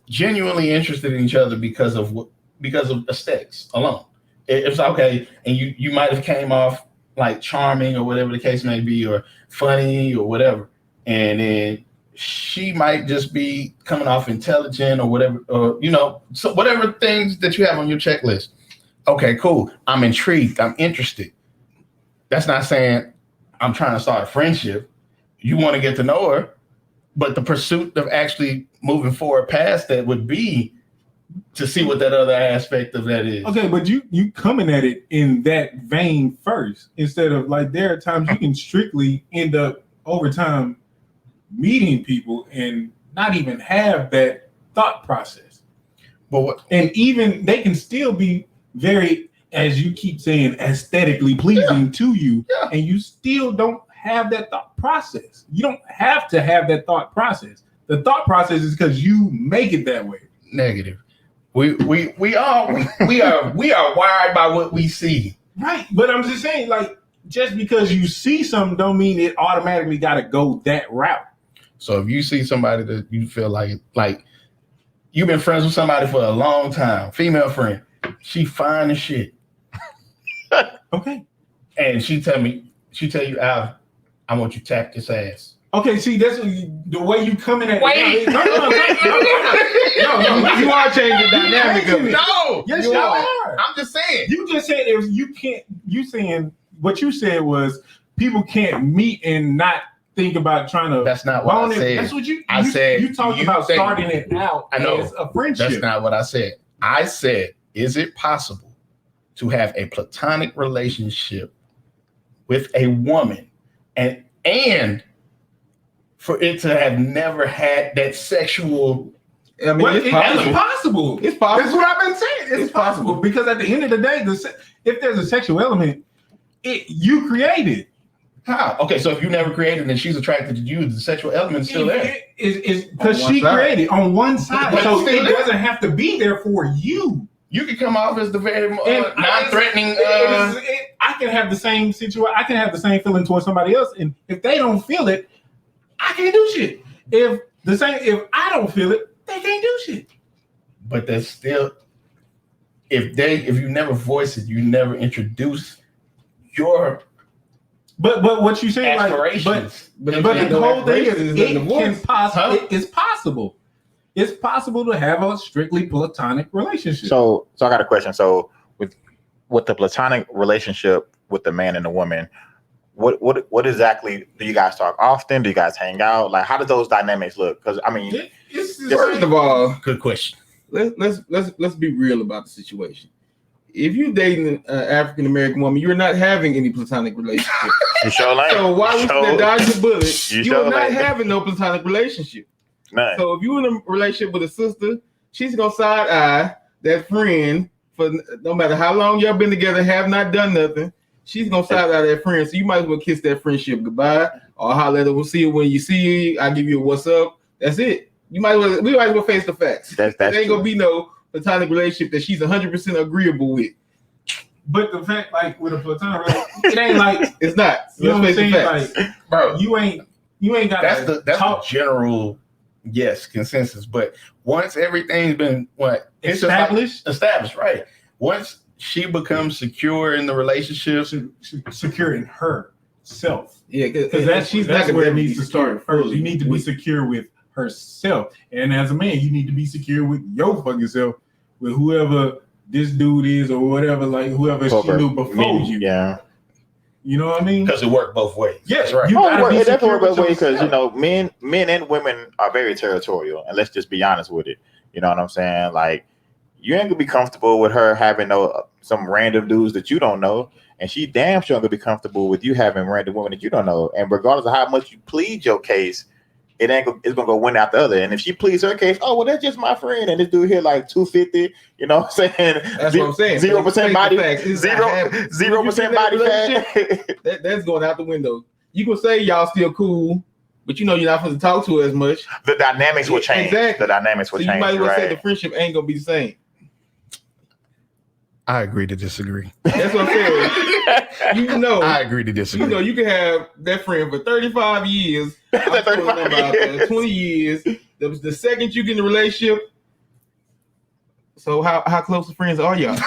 genuinely interested in each other because of aesthetics alone. It's okay, and you might have came off like charming or whatever the case may be, or funny or whatever, and then she might just be coming off intelligent or whatever, or so whatever things that you have on your checklist. Okay, cool. I'm intrigued. I'm interested. That's not saying I'm trying to start a friendship. You want to get to know her, but the pursuit of actually moving forward past that would be to see what that other aspect of that is. Okay, but you coming at it in that vein first, instead of like, there are times you can strictly end up over time meeting people and not even have that thought process. And even they can still be very, as you keep saying, aesthetically pleasing to you, and you still don't have that thought process. You don't have to have that thought process. The thought process is because you make it that way. Negative. We are wired by what we see. Right. But I'm just saying, like, just because you see something don't mean it automatically gotta go that route. So if you see somebody that you feel like you've been friends with somebody for a long time, female friend, she fine as shit. Okay. And she tell you, Alvin, I want you to tap this ass. Okay, see, that's the way you coming at. Wait. No, You are changing the dynamic of it. No, yes, you are. I'm just saying. You just said if you can't. You saying what you said was people can't meet and not think about trying to. That's not what I said. That's what you said. You talked about starting it out as a friendship. That's not what I said. I said, is it possible to have a platonic relationship with a woman and for it to have never had that sexual? I mean, it's possible. It's possible. That's what I've been saying. It's possible because at the end of the day, if there's a sexual element, you created. How? Okay, so if you never created and she's attracted to you, the sexual element's still there. Is because she created on one side, But so it doesn't have to be there for you. You can come off as the very non-threatening. I can have the same situation. I can have the same feeling towards somebody else, and if they don't feel it, I can't do shit. If I don't feel it, they can't do shit. But that's still, if you never voice it, you never introduce your. But what you say, like, but the whole thing is it's possible. It's possible to have a strictly platonic relationship. So I got a question. So with the platonic relationship with the man and the woman, what exactly do you guys talk often? Do you guys hang out? Like, how do those dynamics look? Because I mean, first of all, good question. Let's be real about the situation. If you're dating an African American woman, you're not having any platonic relationship. You sure like. So why would you dodge the bullet? You're not having no platonic relationship. None. So if you're in a relationship with a sister, she's gonna side eye that friend for no matter how long y'all been together, have not done nothing. She's gonna side eye that friend. So you might as well kiss that friendship goodbye or holler at her. We'll see you when you see her. I'll give you a what's up. That's it. We might as well face the facts. That's there ain't gonna be no platonic relationship that she's 100% agreeable with. But the fact, like with a platonic relationship, it ain't like it's not. So you know what I'm saying? Like, bro, you ain't got. That's the general consensus. But once everything's been established, right? Once she becomes secure in the relationship, secure in herself. Yeah, because that's where it needs to start first. You need to be secure with herself. And as a man, you need to be secure with your fucking self, with whoever this dude is or whatever, like whoever she knew before you. Yeah. You know what I mean? Because it worked both ways. Yes, right. You it definitely works both ways because, you know, men and women are very territorial. And let's just be honest with it. You know what I'm saying? Like, you ain't gonna be comfortable with her having some random dudes that you don't know. And she damn sure gonna be comfortable with you having random women that you don't know. And regardless of how much you plead your case, it's gonna go one after the other. And if she pleads her case, oh well, that's just my friend, and this dude here like 250. You know what I'm saying? That's what I'm saying. 0% body fat. 0% body fat. That's going out the window. You can say y'all still cool, but you know you're not supposed to talk to her as much. The dynamics will change. Exactly. The dynamics will change. You might as well say the friendship ain't gonna be the same. I agree to disagree. That's what I'm saying. You know, I agree to disagree. You know, you can have that friend for 35 years. 20 years. That was the second you get in a relationship. So how close of friends are y'all?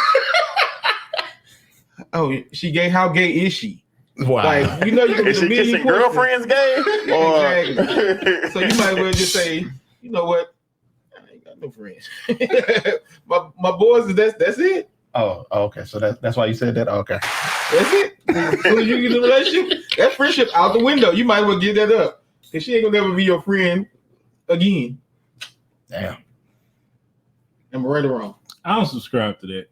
Oh, she gay. How gay is she? Wow. Like, you know, you can is she kissing girlfriends gay? Or... Exactly. So you might well just say, you know what? I ain't got no friends. my boys, that's it. Oh, okay. So that's why you said that? Okay. That's it. As soon as you get in a relationship, that friendship out the window. You might as well give that up. Because she ain't gonna never be your friend again. Damn. Am I right or wrong? I don't subscribe to that.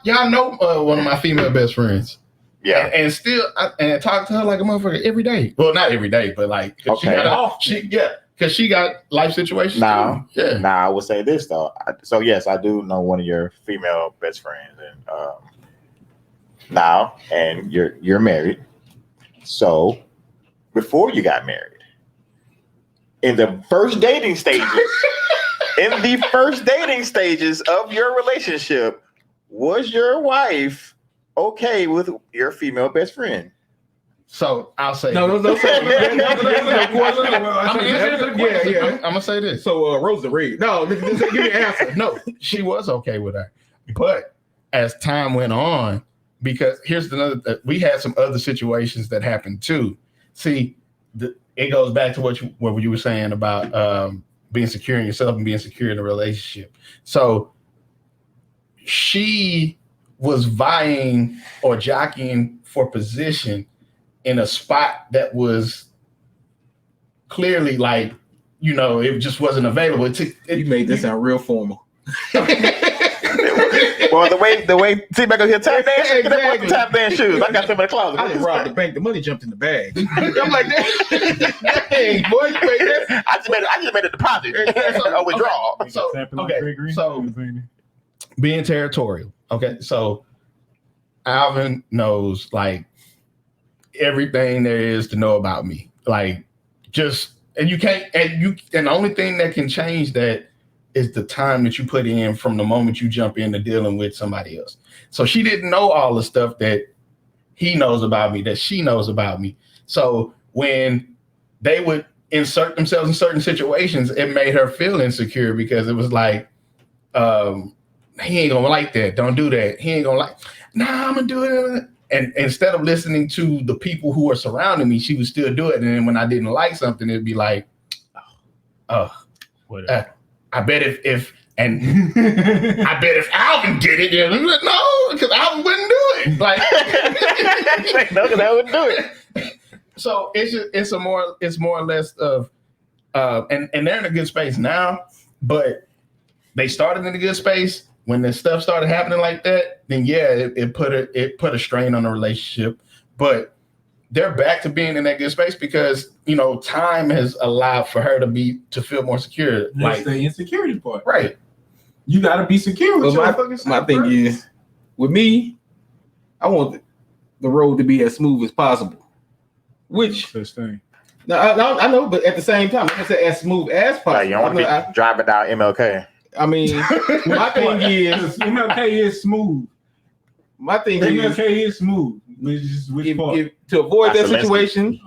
Y'all know one of my female best friends. Yeah. And still, I talk to her like a motherfucker every day. Well, not every day, but like, because she got life situations. Now, too. Yeah. Now I will say this though. So yes, I do know one of your female best friends, and you're married. So before you got married, in the first dating stages, of your relationship, was your wife okay with your female best friend? So I'll say no. I'm gonna say this. So Rosa Reed. No, give me an answer. No, she was okay with her, but as time went on, because here's another. We had some other situations that happened too. See, it goes back to what you were saying about being secure in yourself and being secure in a relationship. So she was vying or jockeying for position in a spot that was clearly like, you know, it just wasn't available. You made this sound real formal. Well, the way see back up here tap dance, exactly. Tap dance shoes. I got them in the closet. I just robbed the bank. The money jumped in the bag. I'm like, dang, boy, you made that. I just made a deposit. A withdrawal. So being territorial. Okay, so Alvin knows like everything there is to know about me. Like, just and the only thing that can change that is the time that you put in from the moment you jump into dealing with somebody else. So she didn't know all the stuff that he knows about me, that she knows about me. So when they would insert themselves in certain situations, it made her feel insecure because it was like, he ain't gonna like that. Don't do that. He ain't gonna like, nah, I'm gonna do it. And instead of listening to the people who are surrounding me, she would still do it. And then when I didn't like something, it'd be like, I bet if Alvin did it, yeah, no, because Alvin wouldn't do it. Like, no, because I wouldn't do it. So it's more or less of, and they're in a good space now, but they started in a good space. When the stuff started happening like that, then yeah, it put a strain on the relationship. But they're back to being in that good space because, you know, time has allowed for her to feel more secure. That's like the insecurity part. Right. You got to be secure with your fucking self. My thing is, with me, I want the road to be as smooth as possible. Which thing? No, I know, but at the same time, like I said, as smooth as possible. Like, you don't want to be driving down MLK. I mean, my thing is MLK is smooth. My thing MLK is smooth. To avoid that situation,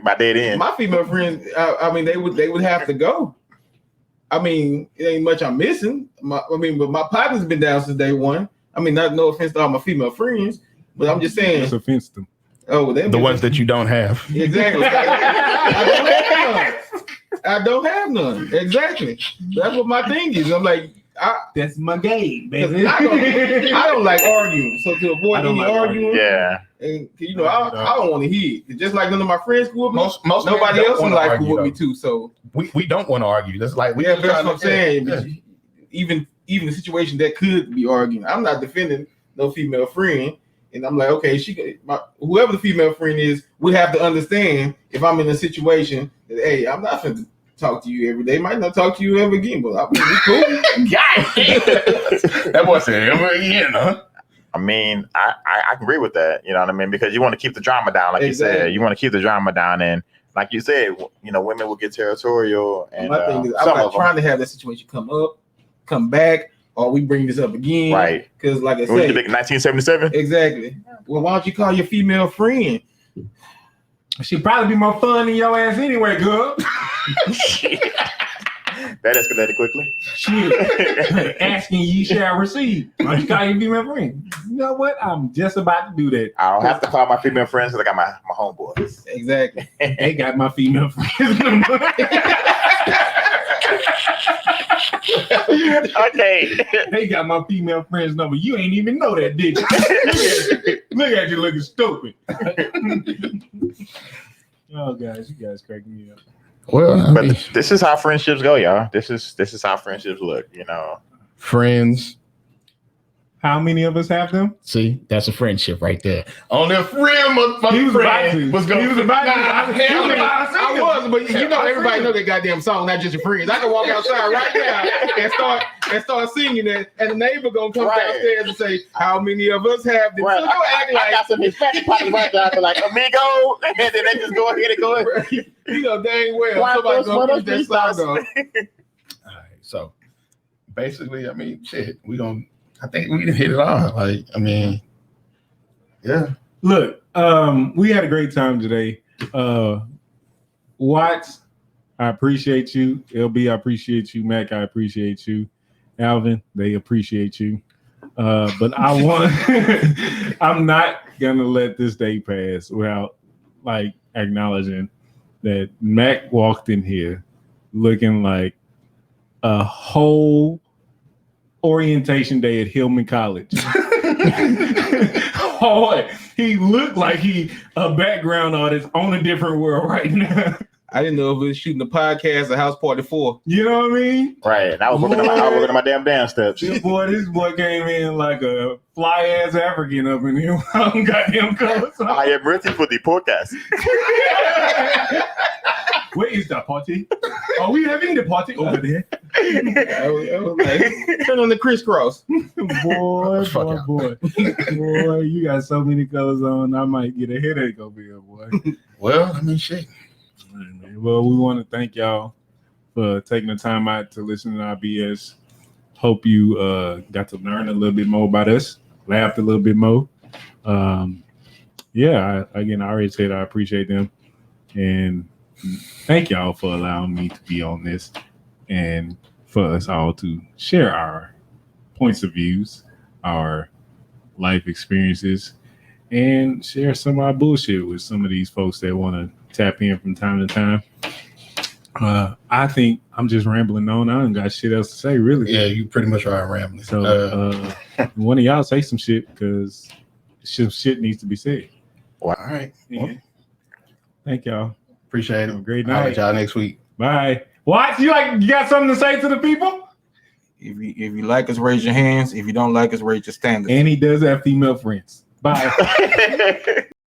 by dead end. My female friends, I mean, they would have to go. I mean, it ain't much I'm missing. But my partner's been down since day one. I mean, no offense to all my female friends, but I'm just saying. It's offense to them. Oh, the ones that you don't have. Exactly. I don't have I don't have none. Exactly. That's what my thing is. I'm like, that's my game, baby. I don't like arguing. So to avoid any arguing, and you know, I don't want to hear it. Just like none of my friends could with me. Most nobody else in life could with me too. So we don't want to argue. That's like that's what I'm saying. Yeah. Even the situation that could be arguing, I'm not defending no female friend. And I'm like, okay, whoever the female friend is, we have to understand if I'm in a situation that, hey, I'm not going to talk to you every day. Might not talk to you ever again, but we cool. That boy said ever again, huh? I mean, I agree with that. You know what I mean? Because you want to keep the drama down, like you said. You want to keep the drama down, and like you said, you know, women will get territorial. And my thing is, I'm not trying to have that situation come back. Or we bring this up again, right? Because, like I said, 1977. Exactly. Well, why don't you call your female friend? She'd probably be more fun than your ass anyway, girl. That escalated quickly. Shit. Asking ye shall receive. Why don't you call your female friend? You know what? I'm just about to do that. I don't have to call my female friends because I got my homeboys. Exactly. They got my female friends. Okay. They got my female friend's number. You ain't even know that, did you? Look at you looking stupid. Oh, guys, you guys cracking me up. Well, but this is how friendships go, y'all. This is how friendships look, you know. Friends. How many of us have them? See, that's a friendship right there. Only a friend was about to. I was, but you know, everybody know that goddamn song, not just your friends. I can walk outside right now and start singing it, and the neighbor gonna come downstairs and say, "How many of us have this?" Right. So don't act like I got some Hispanic pockets right there. I feel like amigo, and then they just go ahead and go ahead. You know dang well somebody's gonna put that song on. All right, so basically, I mean, shit, I think we done hit it all. Like, I mean, yeah. Look, we had a great time today. Watts, I appreciate you. LB, I appreciate you. Mac, I appreciate you. Alvin, they appreciate you. But I'm not gonna let this day pass without like acknowledging that Mac walked in here looking like a whole orientation day at Hillman College. He looked like he a background artist on a different world right now. I didn't know if we was shooting a podcast or house party 4. You know what I mean? Right. And I was working on my damn dance steps. This boy came in like a fly ass African up in here. Goddamn colors. I am ready for the podcast. Where is the party? Are we having the party over there? I was like, turn on the crisscross. Boy, you got so many colors on. I might get a headache over here, boy. Well, I mean, shit. Well, we want to thank y'all for taking the time out to listen to our BS. Hope you got to learn a little bit more about us, laughed a little bit more. I already said I appreciate them. And thank y'all for allowing me to be on this and for us all to share our points of views, our life experiences, and share some of our bullshit with some of these folks that want to tap in from time to time. I think I'm just rambling on. I don't got shit else to say, really. Yeah, you pretty much are rambling. So one of y'all say some shit because some shit needs to be said. Well, all right. Yeah. Well, thank y'all. Appreciate it. Have a great I'll night. let y'all next week. Bye. What? You got something to say to the people? If you like us, raise your hands. If you don't like us, raise your standards. And he does have female friends. Bye.